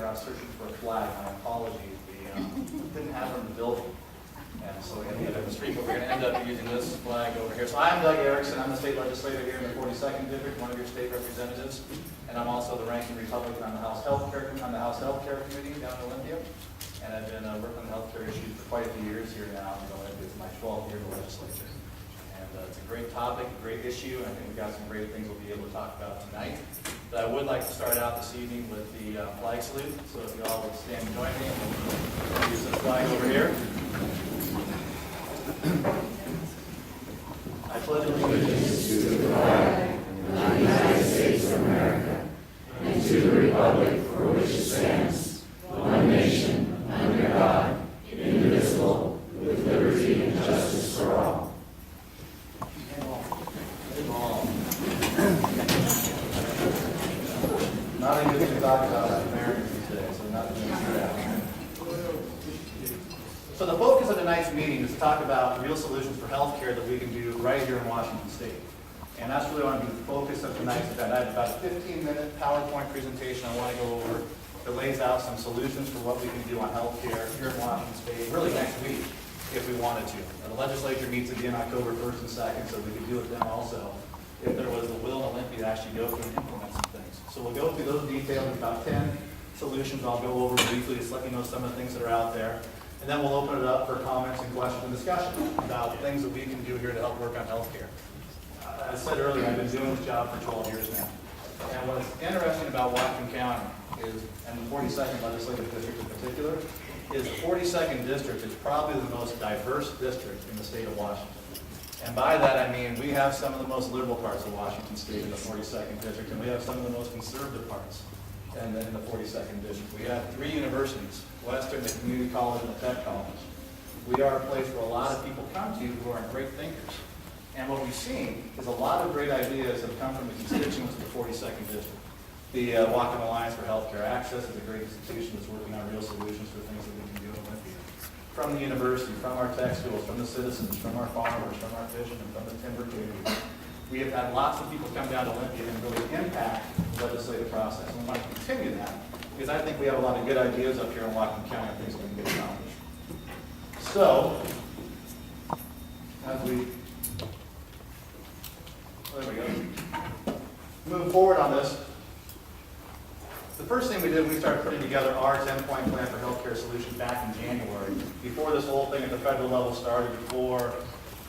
I was searching for a flag. My apologies. We didn't have it in the building. And so we had to get it in the street, but we're going to end up using this flag over here. So I'm Doug Ericksen. I'm the state legislator here in the 42nd District, one of your state representatives. And I'm also the ranking Republican on the House Healthcare Committee down in Olympia. And I've been working on healthcare issues for quite a few years here now in Olympia. It's my 12th year in the legislature. And it's a great topic, a great issue, and I think we've got some great things we'll be able to talk about tonight. But I would like to start out this evening with the flag salute. So if you all would stand and join me, we'll use this flag over here. I pledge allegiance to the flag of the United States of America and to the republic for which it stands, one nation, under God, indivisible, with liberty and justice for all. Not even going to talk about Americans today, so not going to do that. So the focus of tonight's meeting is to talk about real solutions for healthcare that we can do right here in Washington State. And that's really going to be the focus of tonight's event. I have about a 15-minute PowerPoint presentation I want to go over that lays out some solutions for what we can do on healthcare here in Washington State, really next week, if we wanted to. Now, the legislature meets again October 1st and 2nd, so we could do it then also, if there was the will in Olympia to actually go through and implement some things. So we'll go through those details, about 10 solutions I'll go over briefly, just let you know some of the things that are out there. And then we'll open it up for comments and questions and discussion about things that we can do here to help work on healthcare. As I said earlier, I've been doing this job for 12 years now. And what's interesting about Washington County is, and the 42nd Legislative District in particular, is the 42nd District is probably the most diverse district in the state of Washington. And by that I mean we have some of the most liberal parts of Washington State in the 42nd District, and we have some of the most conservative parts in the 42nd District. We have 3 universities, Western, the community college, and the tech college. We are a place where a lot of people come to who are great thinkers. And what we've seen is a lot of great ideas have come from the constituents of the 42nd District. The Whatcom Alliance for Healthcare Access is a great institution that's working on real solutions for things that we can do in Olympia. From the university, from our tech schools, from the citizens, from our farmers, from our fishermen, from the timber community. We have had lots of people come down to Olympia and really impact the legislative process. And we want to continue that because I think we have a lot of good ideas up here in Whatcom County and things that we can get accomplished. So, as we there we go. Move forward on this. The first thing we did, we started putting together our 10-point plan for healthcare solutions back in January. Before this whole thing at the federal level started, before,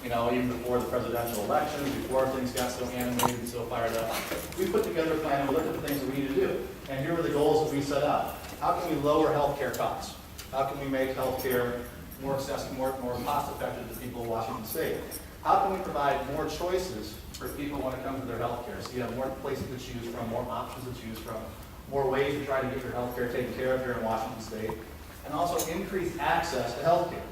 even before the presidential elections, before things got so animated and so fired up, we put together a plan and we looked at the things that we need to do. And here were the goals that we set out. How can we lower healthcare costs? How can we make healthcare more accessible, more cost-effective to people in Washington State? How can we provide more choices for people when it comes to their health care? So you have more places to choose from, more options to choose from, more ways to try to get your health care taken care of here in Washington State, and also increase access to health care.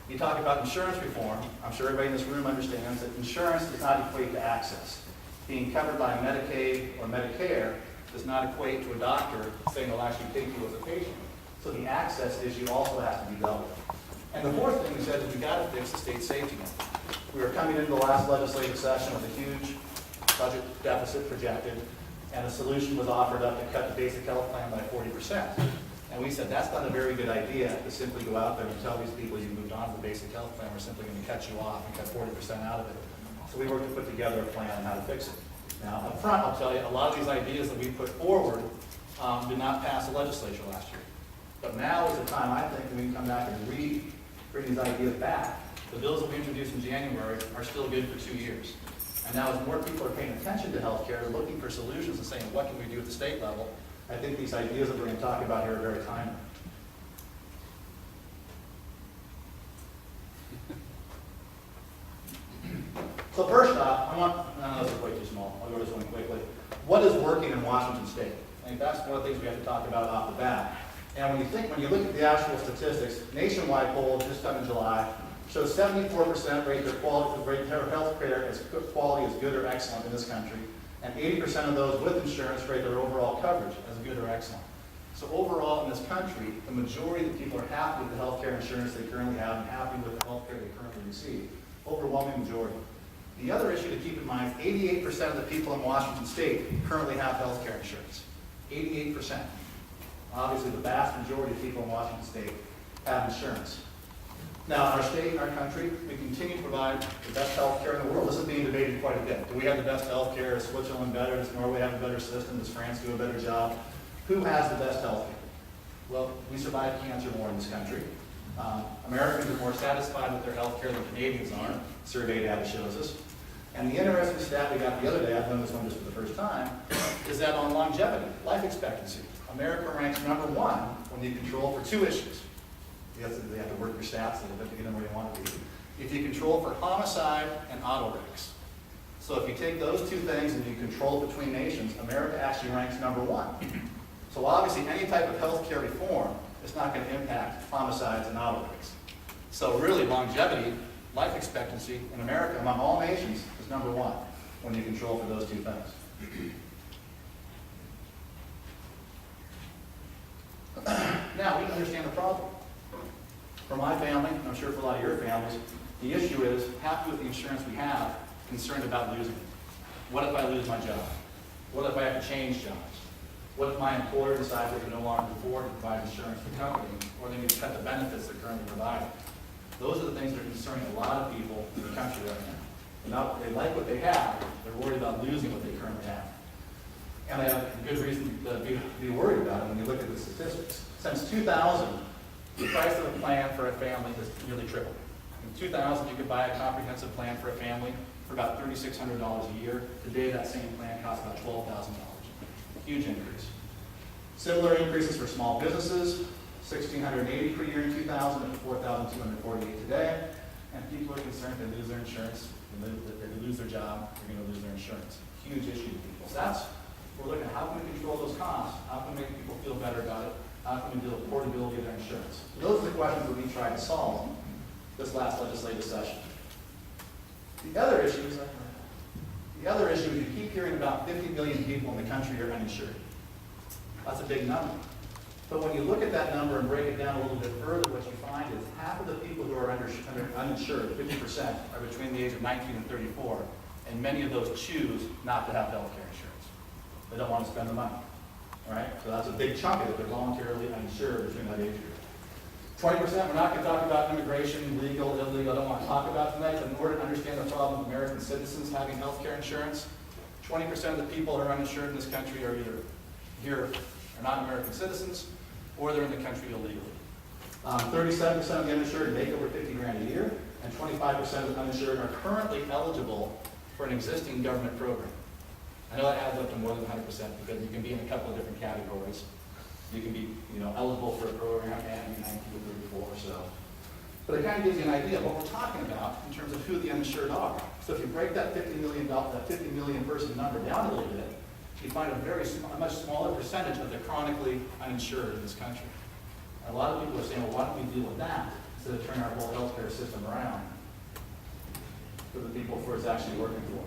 You talk about insurance reform. I'm sure everybody in this room understands that insurance does not equate to access. Being covered by Medicaid or Medicare does not equate to a doctor saying they'll actually take you as a patient. So the access issue also has to be dealt with. And the fourth thing we said is we've got to fix the state safety net. We were coming into the last legislative session with a huge budget deficit projected, and a solution was offered up to cut the basic health plan by 40%. And we said that's not a very good idea to simply go out there and tell these people you moved on to the basic health plan, we're simply going to cut you off and cut 40% out of it. So we worked to put together a plan on how to fix it. Now, up front, I'll tell you, a lot of these ideas that we put forward did not pass the legislature last year. But now is the time, I think, that we can come back and bring these ideas back. The bills that we introduced in January are still good for 2 years. And now as more people are paying attention to healthcare, they're looking for solutions and saying, what can we do at the state level? I think these ideas that we're going to talk about here are very timely. So first off, this is way too small. I'll go this one quickly. What is working in Washington State? I think that's one of the things we have to talk about off the bat. And when you look at the actual statistics, nationwide poll just done in July shows 74% rate their health care as quality as good or excellent in this country, and 80% of those with insurance rate their overall coverage as good or excellent. So overall in this country, the majority of the people are happy with the health care insurance they currently have and happy with the health care they currently receive. Overwhelming majority. The other issue to keep in mind is 88% of the people in Washington State currently have health care insurance. 88%. Obviously, the vast majority of people in Washington State have insurance. Now, in our state, in our country, we continue to provide the best health care in the world. This is being debated quite a bit. Do we have the best health care? Is Switzerland better? Does Norway have a better system? Does France do a better job? Who has the best health care? Well, we survive cancer more in this country. Americans are more satisfied with their health care than Canadians are. Survey data shows us. And the interesting stat we got the other day, I've done this one just for the first time, is that on longevity, life expectancy, America ranks #1 when you control for 2 issues. You have to work your stats a little bit to get them where you want to be. If you control for homicide and auto wrecks. So if you take those 2 things and you control between nations, America actually ranks #1. So obviously any type of health care reform is not going to impact homicides and auto wrecks. So really longevity, life expectancy in America among all nations is #1 when you control for those 2 things. Now, we understand the problem. For my family, and I'm sure for a lot of your families, the issue is, happy with the insurance we have, concerned about losing it. What if I lose my job? What if I have to change jobs? What if my employer decides they can no longer afford to provide insurance for the company, or they need to cut the benefits they're currently providing? Those are the things that are concerning a lot of people in the country right now. They like what they have, they're worried about losing what they currently have. And they have good reason to be worried about it when you look at the statistics. Since 2000, the price of a plan for a family has nearly tripled. In 2000, you could buy a comprehensive plan for a family for about $3,600 a year. Today, that same plan costs about $12,000. Huge increase. Similar increases for small businesses, $1,680 per year in 2000 to $4,248 today. And people are concerned they lose their insurance, if they lose their job, they're going to lose their insurance. Huge issue to people. So that's, we're looking at how can we control those costs, how can we make people feel better about it, how can we deal with portability of their insurance. So those are the questions that we tried to solve this last legislative session. The other issue is you keep hearing about 50 million people in the country are uninsured. That's a big number. But when you look at that number and break it down a little bit further, what you find is half of the people who are uninsured, 50%, are between the age of 19 and 34, and many of those choose not to have health care insurance. They don't want to spend the money. All right? So that's a big chunk of it. They're voluntarily uninsured between that age group. 20%, we're not going to talk about immigration, legal, illegal, I don't want to talk about tonight, but in order to understand the problem of American citizens having health care insurance, 20% of the people who are uninsured in this country are either here, are not American citizens, or they're in the country illegally. 37% of the uninsured make over 50 grand a year, and 25% of the uninsured are currently eligible for an existing government program. I know that adds up to more than 100% because you can be in a couple of different categories. You can be, eligible for a program and be 19 to 34 or so. But it kind of gives you an idea of what we're talking about in terms of who the uninsured are. So if you break that 50 million person number down a little bit, you find a much smaller percentage of the chronically uninsured in this country. And a lot of people are saying, well, why don't we deal with that instead of turning our whole healthcare system around for the people for it's actually working for?